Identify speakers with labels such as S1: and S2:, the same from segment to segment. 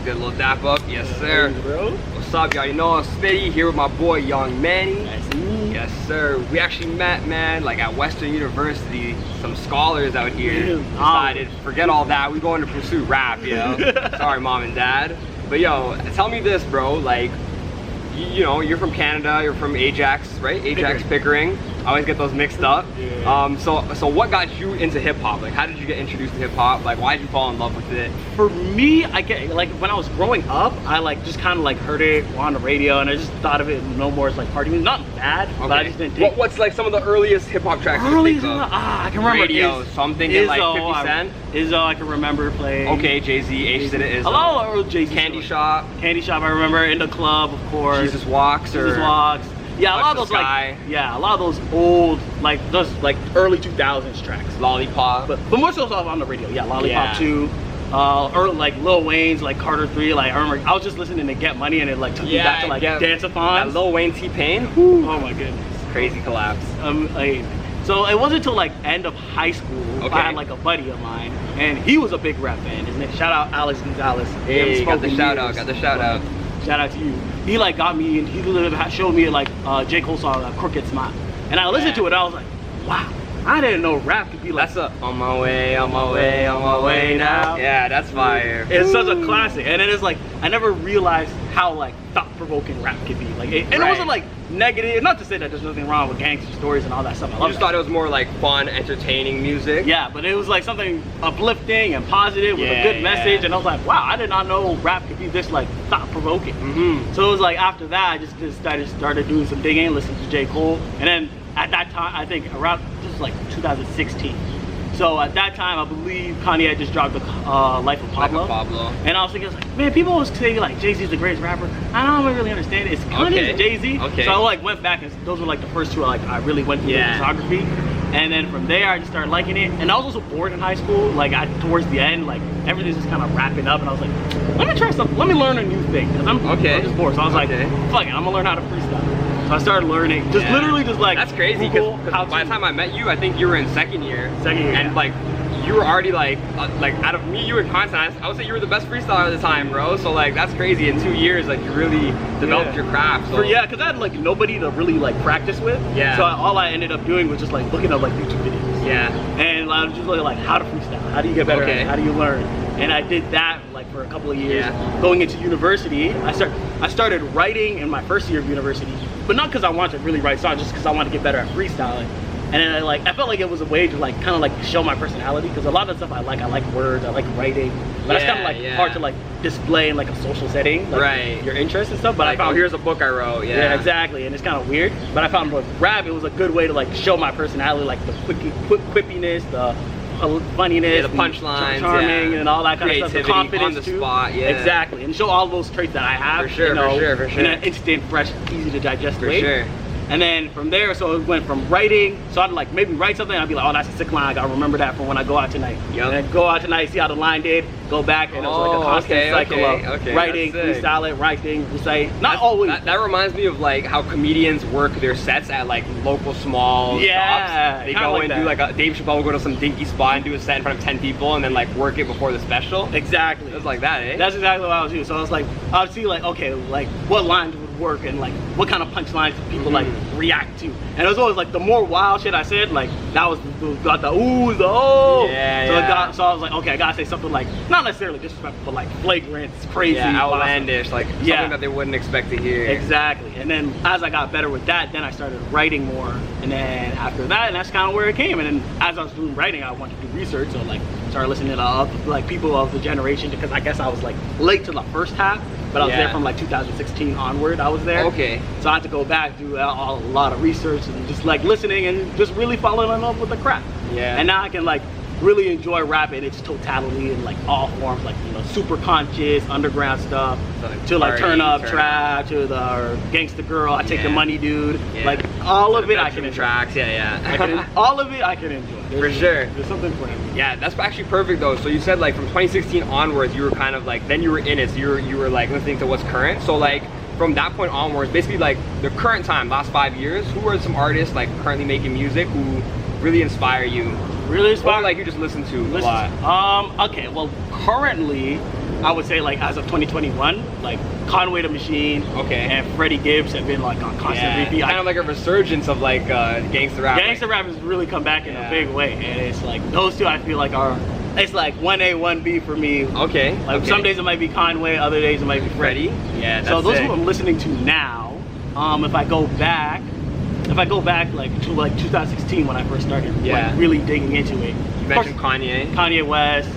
S1: Did a little dap up. Yes, sir.
S2: Hey, bro.
S1: What's up, y'all? You know I'm Spitty here with my boy Young Manny.
S2: That's me.
S1: Yes, sir. We actually met, man, like at Western University. Some scholars out here decided, forget all that. We going to pursue rap, you know? Sorry, mom and dad. But yo, tell me this, bro. Like, you know, you're from Canada. You're from Ajax, right? Ajax Pickering. I always get those mixed up.
S2: Yeah.
S1: So what got you into hip hop? Like, how did you get introduced to hip hop? Like, why did you fall in love with it?
S2: For me, I get like when I was growing up, I like just kind of like heard it on the radio, and I just thought of it no more as like party music. Not bad, but I just didn't take.
S1: What's like some of the earliest hip hop tracks?
S2: I can remember.
S1: Radio, so I'm thinking like 50 Cent.
S2: Izzo, I can remember playing.
S1: Okay, Jay-Z, H did it. Izzo.
S2: Hello, Jay-Z.
S1: Candy Shop.
S2: Candy Shop, I remember. In the Club, of course.
S1: Jesus Walks.
S2: Jesus Walks. Yeah, a lot of those like, yeah, a lot of those old, like those like early 2000s tracks.
S1: Lollipop.
S2: But more so stuff on the radio. Yeah, Lollipop 2. Or like Lil Wayne's, like Carter 3. Like I remember I was just listening to Get Money, and it like took me back to like dance-a-thons.
S1: That Lil Wayne T-Pain.
S2: Oh my goodness.
S1: Crazy collapse.
S2: So it wasn't until like end of high school I had like a buddy of mine, and he was a big rap fan. His name, shout out Alex Gonzalez.
S1: Hey, got the shout out.
S2: Shout out to you. He like got me, and he literally showed me like J. Cole song, Crooked Smile, and I listened to it. And I was like, wow, I didn't know rap could be like.
S1: That's on my way now. Yeah, that's fire.
S2: It's such a classic, and it is like I never realized how like thought-provoking rap could be. Like, it wasn't like negative. Not to say that there's nothing wrong with gangster stories and all that stuff. I
S1: just thought it was more like fun, entertaining music.
S2: Yeah, but it was like something uplifting and positive with a good message, and I was like, wow, I did not know rap could be this like thought-provoking. So it was like after that, I just started doing some digging, listening to J. Cole, and then at that time, I think around this was like 2016. So at that time, I believe Kanye had just dropped the Life of Pablo. And I was thinking, like, man, people always say like Jay-Z's the greatest rapper. I don't really understand it. It's Kanye and Jay-Z. So I like went back, and those were like the first two like I really went through the discography. And then from there, I just started liking it. And I was also bored in high school. Like towards the end, like everything's just kind of wrapping up, and I was like, let me try something. Let me learn a new thing, because I'm just bored. So I was like, fuck it, I'm gonna learn how to freestyle. So I started learning, just literally just like.
S1: That's crazy, because by the time I met you, I think you were in second year. And like, you were already like out of me, you and Constance, I would say you were the best freestyler at the time, bro. So like, that's crazy. In 2 years, like you really developed your craft. So.
S2: Yeah, because I had like nobody to really like practice with. So all I ended up doing was just like looking up like YouTube videos. And I was just like how to freestyle. How do you get better at it? How do you learn? And I did that like for a couple of years. Going into university, I started writing in my first year of university, but not because I wanted to really write songs, just because I wanted to get better at freestyling. And then I felt like it was a way to like kind of like show my personality, because a lot of the stuff I like words, I like writing, but it's kind of like hard to like display in like a social setting, like your interests and stuff. But
S1: like,
S2: I found
S1: here's a book I wrote.
S2: Yeah, exactly, and it's kind of weird. But I found with rap, it was a good way to like show my personality, like the quippiness, the funniness,
S1: the punchlines,
S2: charming, and all that kind of stuff. The confidence
S1: on the spot,
S2: exactly, and show all those traits that I have.
S1: For sure,
S2: in an instant, fresh, easy to digest way.
S1: For sure.
S2: And then from there, so it went from writing, so I'd like maybe write something, and I'd be like, oh, that's a sick line, I gotta remember that for when I go out tonight. And then go out tonight, see how the line did, go back, and it was like a constant cycle of writing, freestyle it, writing, recite. Not always.
S1: That reminds me of like how comedians work their sets at like local small shops. They go and do like Dave Chappelle will go to some dinky spot and do a set in front of 10 people, and then like work it before the special.
S2: Exactly.
S1: It was like that, eh?
S2: That's exactly what I was doing. So I was like, I would see like, okay, like what lines would work, and like what kind of punchlines do people like react to. And it was always like the more wild shit I said, like that was got the ooh, the oh. So I was like, okay, I gotta say something like not necessarily disrespectful, but like flagrant, crazy,
S1: outlandish, like something that they wouldn't expect to hear.
S2: Exactly. And then as I got better with that, then I started writing more. And then after that, and that's kind of where it came. And then as I was doing writing, I wanted to do research, so like started listening to like people of the generation, because I guess I was like late to the first half. But I was there from like 2016 onward, I was there. So I had to go back, do a lot of research, and just like listening and just really falling in love with the craft. And now I can like really enjoy rap in its totality in like all forms, like, you know, super conscious, underground stuff, to like turn up trap, to the gangsta girl, I take the money dude, like all of it I can enjoy.
S1: Tracks,
S2: all of it I can enjoy.
S1: For sure.
S2: There's something for everyone.
S1: Yeah, that's actually perfect though. So you said like from 2016 onwards, you were kind of like, then you were in it, so you were like listening to what's current. So like from that point onwards, basically like the current time, last 5 years, who are some artists like currently making music who really inspire you?
S2: Really inspire?
S1: Or like you just listen to a lot?
S2: Okay, well currently I would say like as of 2021, like Conway the Machine and Freddie Gibbs have been like on constant repeat.
S1: Kind of like a resurgence of like gangster rap.
S2: Gangster rap has really come back in a big way, and it's like those two I feel like are, it's like 1A, 1B for me. Like some days it might be Conway, other days it might be Freddie.
S1: Yeah, that's
S2: so those are what I'm listening to now. If I go back like to like 2016 when I first started like really digging into it.
S1: You mentioned Kanye
S2: West,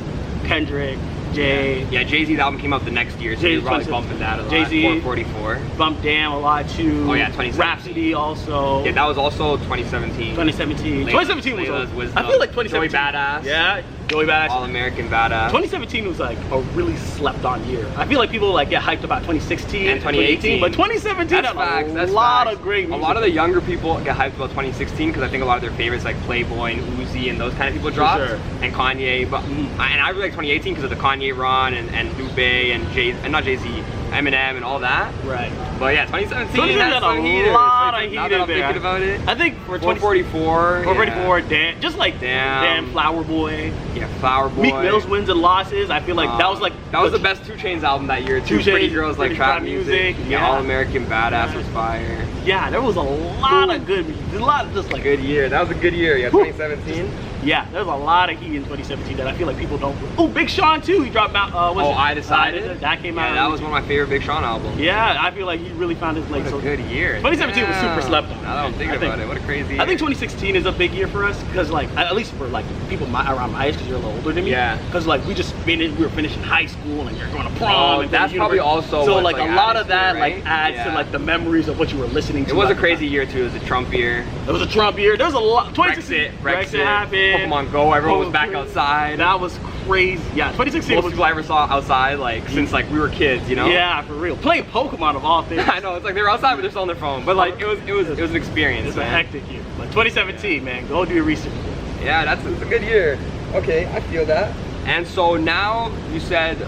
S2: Kendrick, Jay.
S1: Yeah, Jay-Z's album came out the next year, so you're probably bumping that a lot.
S2: Jay-Z,
S1: 444.
S2: Bumped Damn a lot too.
S1: Oh yeah, 2017.
S2: Rhapsody also.
S1: Yeah, that was also 2017.
S2: 2017 was I feel like 2017.
S1: Joey Badass.
S2: Yeah, Joey Badass.
S1: All-American Badass.
S2: 2017 was like a really slept on year. I feel like people like get hyped about 2016
S1: and 2018,
S2: but 2017 had a lot of great music.
S1: A lot of the younger people get hyped about 2016 because I think a lot of their favorites like Playboy and Uzi and those kind of people dropped. And Kanye, but and I really like 2018 because of the Kanye run and Lupe and not Jay-Z, Eminem and all that.
S2: Right.
S1: But yeah, 2017
S2: had
S1: some
S2: a
S1: heaters.
S2: lot of heat
S1: now that I'm thinking about it.
S2: I think for
S1: 444.
S2: 444, Damn, just like Damn, Flower Boy.
S1: Yeah, Flower Boy.
S2: Meek Mill's Wins and Losses. I feel like that was
S1: the best 2 Chainz album that year too. Pretty Girls Like Trap Music. Yeah, All-American Badass was fire.
S2: Yeah, there was a lot of good music. A lot of just like
S1: good year. That was a good year. Yeah, 2017.
S2: Yeah, there's a lot of heat in 2017 that I feel like people don't. Oh, Big Sean too. He dropped out.
S1: I Decided.
S2: That came out.
S1: That was one of my favorite Big Sean albums.
S2: Yeah, I feel like he really found his legs.
S1: What a good year.
S2: 2017 was super slept on.
S1: Now that I'm thinking about it, what a crazy year.
S2: I think 2016 is a big year for us because like at least for like people around my age, because you're a little older than me.
S1: Yeah.
S2: Because like we were finishing high school and you're going to prom. And
S1: that's probably also
S2: so like a lot of that
S1: right?
S2: adds to like the memories of what you were listening to.
S1: It was a crazy year too. It was a Trump year.
S2: It was a Trump year. There was a lot.
S1: Brexit
S2: happened.
S1: Pokemon Go. Everyone was back outside.
S2: That was crazy. Yeah, 2016
S1: most people I ever saw outside like since like we were kids, you know?
S2: Yeah, for real. Playing Pokemon of all things.
S1: I know, it's like they were outside but they're still on their phone. But like it was an experience.
S2: It's a hectic year. But 2017, man, go do your research.
S1: Yeah, it's a good year. Okay, I feel that. And so now you said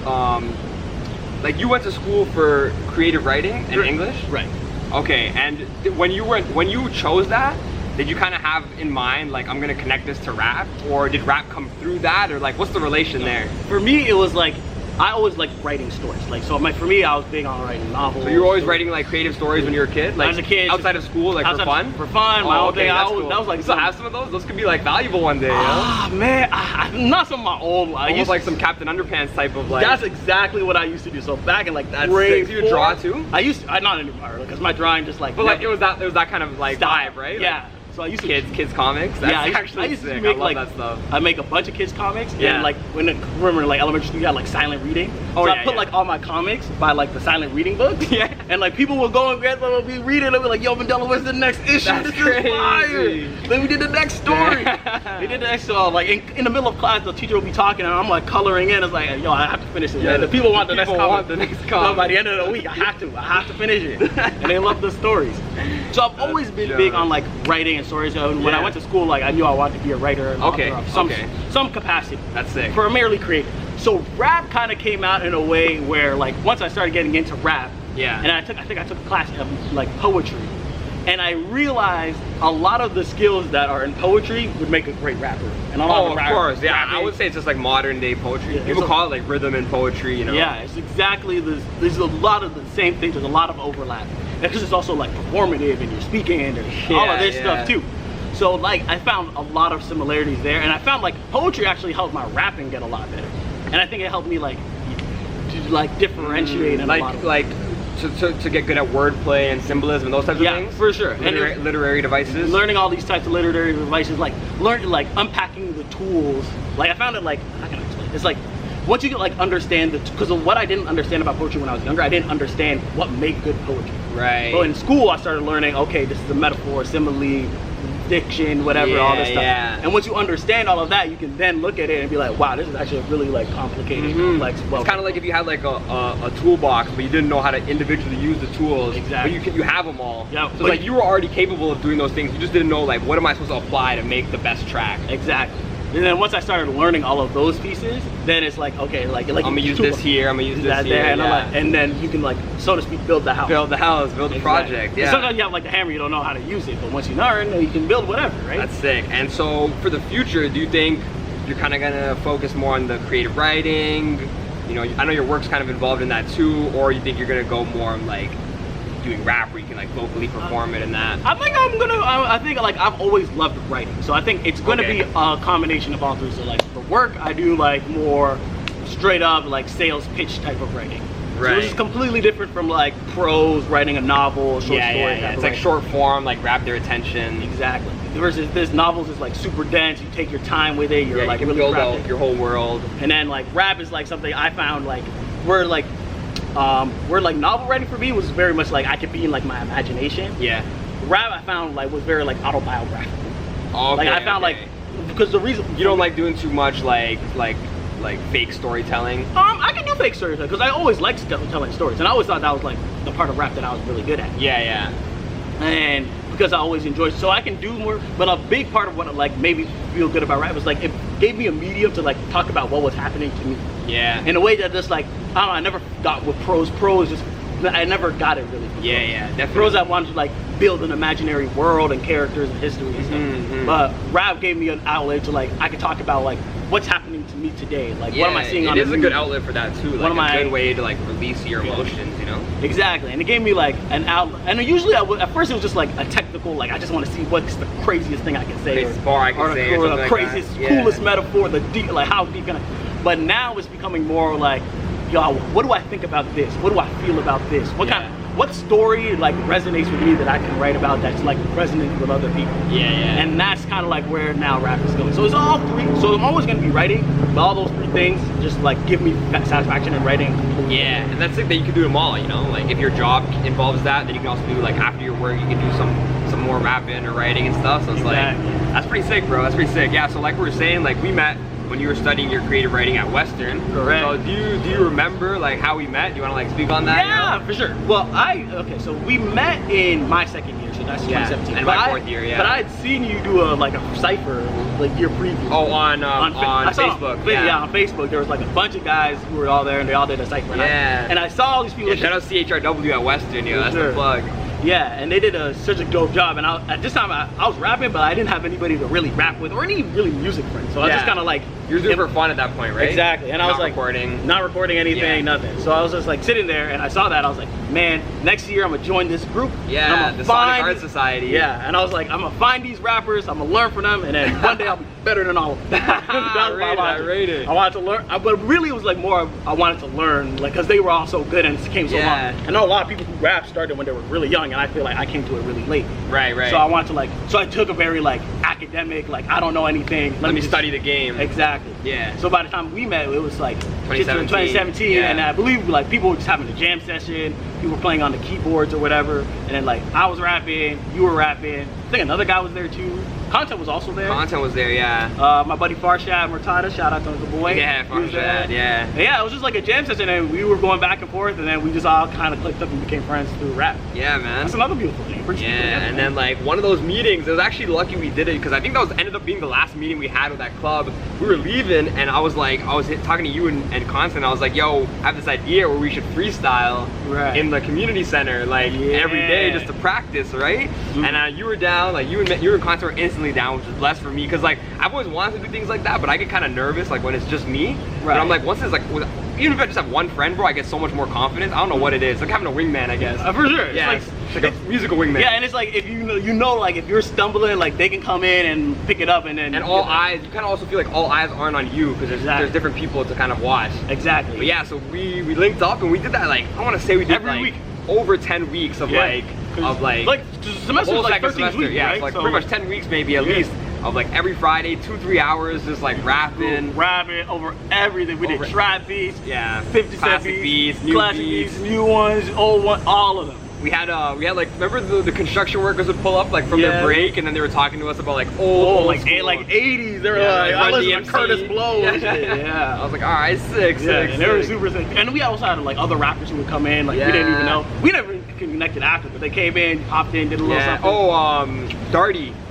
S1: like you went to school for creative writing and English?
S2: Right.
S1: Okay, and when you chose that, did you kind of have in mind like I'm gonna connect this to rap, or did rap come through that, or like what's the relation there?
S2: For me, it was like I always liked writing stories. Like for me, I was big on writing novels.
S1: So you were always writing like creative stories when you were a kid, like
S2: as a kid,
S1: outside of school, like for fun.
S2: For fun, my own thing.
S1: Cool.
S2: That was like.
S1: So have some of those. Those could be like valuable one day.
S2: Ah man, not some of my old.
S1: Almost like some Captain Underpants type of like.
S2: That's exactly what I used to do. So back in like
S1: that grade, you draw too?
S2: I used to, not anymore because my drawing just like.
S1: But like it was that kind of like vibe, right?
S2: Yeah.
S1: Like,
S2: so I used to
S1: kids comics. That's
S2: I used to
S1: sick.
S2: make
S1: I love
S2: like
S1: that stuff.
S2: I make a bunch of kids comics.
S1: Yeah.
S2: And like remember like elementary school, you had like silent reading. So I put like all my comics by like the silent reading books.
S1: Yeah.
S2: And like people would go and grab them and be reading. They'd be like, "Yo, Mandela, where's the next issue?
S1: That's
S2: this
S1: crazy.
S2: is fire." Then we did the next story. We did the next story. Like in the middle of class, the teacher would be talking and I'm like coloring in. It's like, "Yo, I have to finish it."
S1: Yeah.
S2: And the people want the next comic.
S1: So
S2: by the end of the week, I have to finish it. And they love the stories. So I've always been big on like writing and stories. And when I went to school, like I knew I wanted to be a writer and author of some capacity.
S1: That's sick.
S2: Primarily creative. So rap kind of came out in a way where like once I started getting into rap, and I think I took a class of like poetry, and I realized a lot of the skills that are in poetry would make a great rapper. And a lot
S1: of course, yeah. Rapping, I would say it's just like modern day poetry. People call it like rhythm and poetry, you know.
S2: Yeah, it's exactly there's a lot of the same things. There's a lot of overlap because it's also like performative and you're speaking and all of this stuff too. So like I found a lot of similarities there, and I found like poetry actually helped my rapping get a lot better, and I think it helped me like to differentiate and
S1: to get good at wordplay and symbolism and those types of things.
S2: For sure.
S1: Literary devices.
S2: Learning all these types of literary devices, like unpacking the tools. Like I found it like, how can I explain? It's like once you can like understand because of what I didn't understand about poetry when I was younger, I didn't understand what made good poetry.
S1: Right.
S2: So in school I started learning, okay, this is a metaphor, simile, diction, whatever, all this stuff.
S1: Yeah.
S2: And once you understand all of that, you can then look at it and be like, wow, this is actually a really like complicated, complex.
S1: It's kind of like if you had like a toolbox, but you didn't know how to individually use the tools.
S2: Exactly.
S1: But you have them all.
S2: Yeah.
S1: So like you were already capable of doing those things. You just didn't know like what am I supposed to apply to make the best track.
S2: Exactly. And then once I started learning all of those pieces, then it's like, okay, like I'm
S1: gonna use this here, I'm gonna use this here,
S2: and then you can like, so to speak, build the house.
S1: Build the project, yeah.
S2: Sometimes you have like the hammer, you don't know how to use it, but once you learn, you can build whatever, right?
S1: That's sick. And so for the future, do you think you're kind of gonna focus more on the creative writing, you know, I know your work's kind of involved in that too, or you think you're gonna go more like doing rap where you can like vocally perform it and that?
S2: I think like I've always loved writing, so I think it's gonna be a combination of all three. So like for work, I do like more straight up like sales pitch type of writing.
S1: Right.
S2: So it's completely different from like prose, writing a novel, short story.
S1: Yeah. It's like short form, like grab their attention.
S2: Exactly. Versus this novels is like super dense. You take your time with it. You're like
S1: you
S2: really
S1: build out your whole world.
S2: And then like rap is like something I found like where like novel writing for me was very much like I could be in like my imagination.
S1: Yeah.
S2: Rap I found like was very like autobiographical.
S1: Okay,
S2: like I found like because the reason
S1: you don't like doing too much like fake storytelling.
S2: I can do fake storytelling because I always liked telling stories, and I always thought that was like the part of rap that I was really good at.
S1: Yeah.
S2: And because I always enjoyed, so I can do more. But a big part of what like made me feel good about rap was like it gave me a medium to like talk about what was happening to me.
S1: Yeah.
S2: In a way that just like I don't know, I never got with prose. Prose just I never got it really.
S1: Yeah, definitely.
S2: Prose I wanted to like build an imaginary world and characters and history and stuff. But rap gave me an outlet to like I could talk about like what's happening to me today. Like what am I seeing on the news?
S1: It is a good outlet for that too. Like a good way to like release your emotions, you know?
S2: Exactly. And it gave me like an outlet. And usually at first it was just like a technical, like I just want to see what's the craziest thing I can say.
S1: Craziest bar I can say.
S2: Or the craziest, coolest metaphor, the deep, like how deep can I. But now it's becoming more like, yo, what do I think about this? What do I feel about this? What story like resonates with me that I can write about that's like resonating with other people?
S1: Yeah.
S2: And that's kind of like where now rap is going. So it's all three. So I'm always going to be writing, but all those three things just like give me satisfaction in writing.
S1: Yeah, and that's it that you can do them all, you know? Like if your job involves that, then you can also do like after your work, you can do some more rapping or writing and stuff. So it's like, that's pretty sick, bro. That's pretty sick. Yeah, so like we were saying, like we met when you were studying your creative writing at Western.
S2: Correct.
S1: So do you remember like how we met? Do you want to like speak on that?
S2: Yeah, for sure. Well, so we met in my second year, so that's 2017.
S1: And my fourth year,
S2: But I had seen you do a cipher like year previous.
S1: Oh, on Facebook.
S2: On Facebook, there was like a bunch of guys who were all there, and they all did a cipher. And I saw all these people.
S1: Yeah, shout out CHRW at Western, that's the plug.
S2: Yeah, and they did such a dope job. And at this time, I was rapping, but I didn't have anybody to really rap with or any really music friends. So I was just kind of like...
S1: You were doing it for fun at that point, right?
S2: Exactly. And I was like... Not recording anything, nothing. So I was just like sitting there, and I saw that. I was like, man, next year I'm going to join this group.
S1: Yeah, the Sonic Art Society.
S2: Yeah, and I was like, I'm going to find these rappers, I'm going to learn from them, and then one day I'll be better than all of them.
S1: I rate it.
S2: I wanted to learn, but really it was like more I wanted to learn, like, because they were all so good and it came so long. I know a lot of people who rap started when they were really young, and I feel like I came to it really late.
S1: Right.
S2: So I wanted to so I took a very like academic, like I don't know anything.
S1: Let me study the game.
S2: Exactly.
S1: Yeah.
S2: So by the time we met, it was like
S1: 2017,
S2: and I believe like people were just having a jam session. People were playing on the keyboards or whatever, and then like I was rapping, you were rapping. I think another guy was there too. Content was also there.
S1: Content was there, yeah.
S2: My buddy Farshad Murtada, shout out to Uncle Boy.
S1: Yeah, Farshad, yeah.
S2: And yeah, it was just like a jam session, and we were going back and forth, and then we just all kind of clicked up and became friends through rap.
S1: Yeah, man.
S2: That's another beautiful thing.
S1: And then like one of those meetings, it was actually lucky we did it because I think that ended up being the last meeting we had with that club. We were leaving, and I was talking to you and Constance. I was like, yo, I have this idea where we should freestyle in the community center, like every day, just to practice, right? And you were down, like you and Constance were instantly down, which is blessed for me, because like I've always wanted to do things like that, but I get kind of nervous like when it's just me. But I'm like, once it's like, even if I just have one friend, bro, I get so much more confidence. I don't know what it is. It's like having a wingman, I guess.
S2: For sure.
S1: Yeah, it's like a musical wingman.
S2: Yeah, and it's like if you know, like if you're stumbling, like they can come in and pick it up, and then
S1: all eyes. You kind of also feel like all eyes aren't on you because there's different people to kind of watch.
S2: Exactly.
S1: But yeah, so we linked up and we did that like I want to say we did every week over 10 weeks of like
S2: semester like 13 weeks,
S1: yeah,
S2: right?
S1: so pretty much 10 weeks maybe at least. Of like every Friday, 2-3 hours, just like rapping
S2: over everything. We did trap beats, 50 cent
S1: beats,
S2: classic beats, new ones, old ones, all of them.
S1: We had like remember the construction workers would pull up like from their break, and then they were talking to us about like old
S2: like 80s. They were like I listened to Curtis Blow. Yeah.
S1: I was like, all right, sick.
S2: And they were super sick. And we also had like other rappers who would come in, like we didn't even know. We never connected after, but they came in, hopped in, did a little something.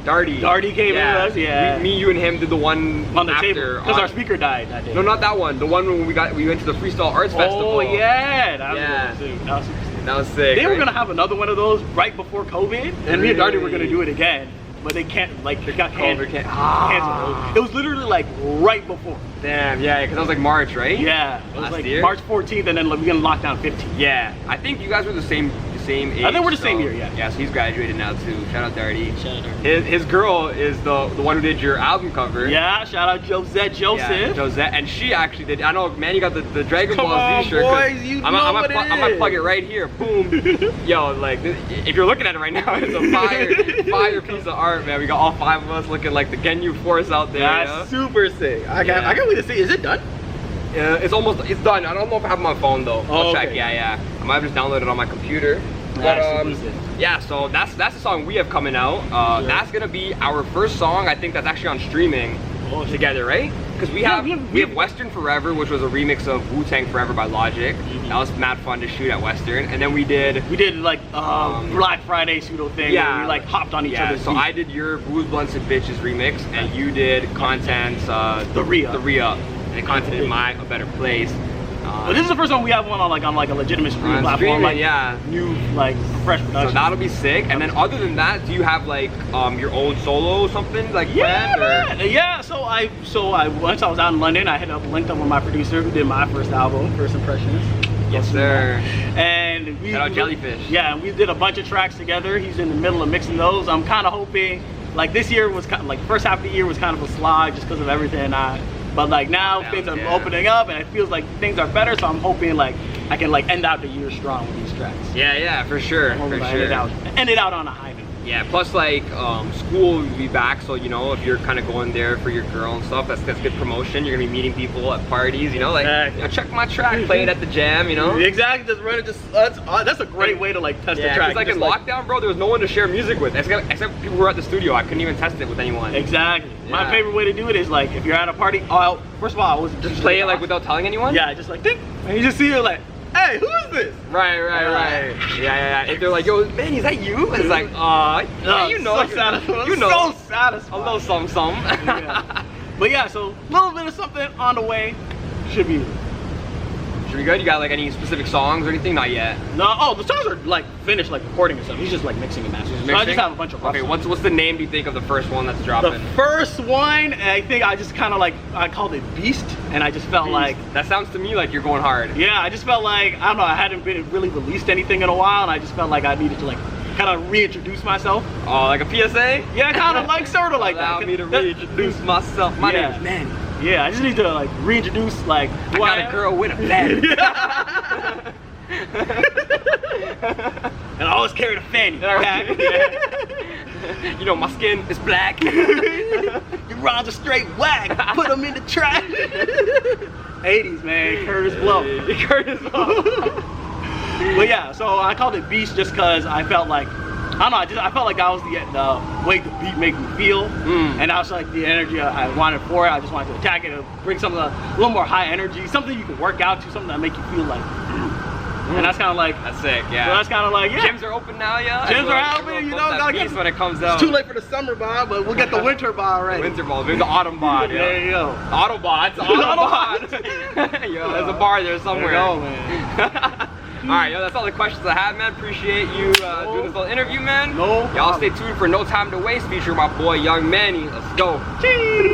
S2: Darty came in with us,
S1: me, you, and him did the one
S2: on the table because our speaker died that day.
S1: No, not that one. The one when we went to the Freestyle Arts Festival.
S2: Oh yeah, that was
S1: That was sick.
S2: They were gonna have another one of those right before COVID, and me and Darty were gonna do it again. but they can't, like, they got canceled.
S1: Ah.
S2: It was literally like right before.
S1: Damn, yeah, because that was like March, right?
S2: Yeah, it was
S1: Last
S2: like
S1: year?
S2: March 14th, and then like, we got locked down 15th.
S1: Yeah, I think you guys were the same age.
S2: I think we're the same year, yeah.
S1: Yeah, so he's graduated now too. Shout out Darty.
S2: Shout out Darty.
S1: His girl is the one who did your album cover.
S2: Yeah, shout out Josette Joseph.
S1: Yeah, Josette, and she actually did. I know, man, you got the Dragon
S2: Come
S1: Ball
S2: on,
S1: Z shirt.
S2: boys, you know what it
S1: I might
S2: is.
S1: plug it right here. Boom. Yo, like, if you're looking at it right now, it's a fire piece of art, man. We got all 5 of us looking like the Genyu Force out there.
S2: That's super sick. I can't wait to see. Is it done?
S1: Yeah, it's done. I don't know if I have my phone though. I'll check.
S2: Okay.
S1: Yeah. I might have just downloaded it on my computer. But yeah, so that's the song we have coming out. That's gonna be our first song. I think that's actually on streaming together, right? Because we have Western Forever, which was a remix of Wu-Tang Forever by Logic. That was mad fun to shoot at Western. And then we did
S2: like Black Friday pseudo thing.
S1: Yeah,
S2: where we like hopped on each other's.
S1: So
S2: beats.
S1: I did your Booze, Blunts, and Bitches remix, and you did Content's
S2: the Re-Up.
S1: And Content did My A Better Place.
S2: But this is the first time we have one on like a legitimate streaming platform, like new, like fresh production.
S1: So that'll be sick. And then other than that, do you have like your own solo or something like
S2: yeah,
S1: planned? Or?
S2: Yeah. So I once I was out in London, I linked up with my producer who did my first album, First Impressions.
S1: Yes, sir.
S2: And we
S1: shout out Jellyfish.
S2: Yeah, and we did a bunch of tracks together. He's in the middle of mixing those. I'm kind of hoping, like this year was kind of like first half of the year was kind of a slog just because of everything. But like now things are opening up and it feels like things are better, so I'm hoping like I can like end out the year strong with these tracks.
S1: Yeah, for sure.
S2: End it out on a high note.
S1: Yeah, plus like school will be back, so you know if you're kind of going there for your girl and stuff, that's good promotion. You're gonna be meeting people at parties, you know, like you know, check my track, play it at the jam, you know.
S2: Exactly, just run it. That's a great way to like test the track.
S1: Because like in lockdown, bro, there was no one to share music with except people who were at the studio. I couldn't even test it with anyone.
S2: Exactly. Yeah. My favorite way to do it is like if you're at a party. First of all, I was
S1: just play it like without telling anyone.
S2: Yeah, just like ding, and you just see it like, hey, who is this?
S1: Right. Yeah. If they're like, yo, man, is that you? It's like, yeah, you know,
S2: so satisfying.
S1: You know,
S2: so satisfying.
S1: A little some.
S2: Yeah. But yeah, so a little bit of something on the way. Should be
S1: good. You got like any specific songs or anything? Not yet.
S2: No. The songs are like finished, like recording and stuff. He's just like mixing and mastering. So I just have a bunch of.
S1: Okay, what's the name do you think of the first one that's dropping?
S2: The first one, I think I just kind of like I called it Beast, and I just felt like
S1: that sounds to me like you're going hard.
S2: Yeah, I just felt like I don't know. I hadn't been really released anything in a while, and I just felt like I needed to like kind of reintroduce myself.
S1: Oh, like a PSA?
S2: Yeah, kind of like sort of like
S1: Allow me to reintroduce myself. My name is Manny.
S2: Yeah, I just need to like reintroduce like
S1: I got a girl with a bag.
S2: And I always carry the fanny. Right.
S1: Yeah. You know my skin is black.
S2: Your rhymes are straight whack. Put them in the trash. 80s, man. Curtis Blow.
S1: Curtis Blow.
S2: But yeah, so I called it Beast just because I felt like I don't know. I felt like that was the way the beat made me feel, and that was like the energy I wanted for it. I just wanted to attack it and bring something a little more high energy, something you can work out to, something that make you feel like. And that's kind of like
S1: that's sick. Yeah.
S2: So that's kind of like
S1: Gyms are open now, yeah.
S2: Gyms are open. You know, gotta get
S1: when it comes out.
S2: It's too late for the summer bod, but we'll get the winter bod right.
S1: Winter bod, maybe the autumn bod. Yeah.
S2: There you go.
S1: Autobot. Yo, there's a bar there somewhere.
S2: There you go, man.
S1: Alright, yo, that's all the questions I have, man. Appreciate you doing this little interview, man.
S2: No.
S1: Y'all stay tuned for No Time to Waste featuring my boy Young Manny. Let's go.
S2: Cheese.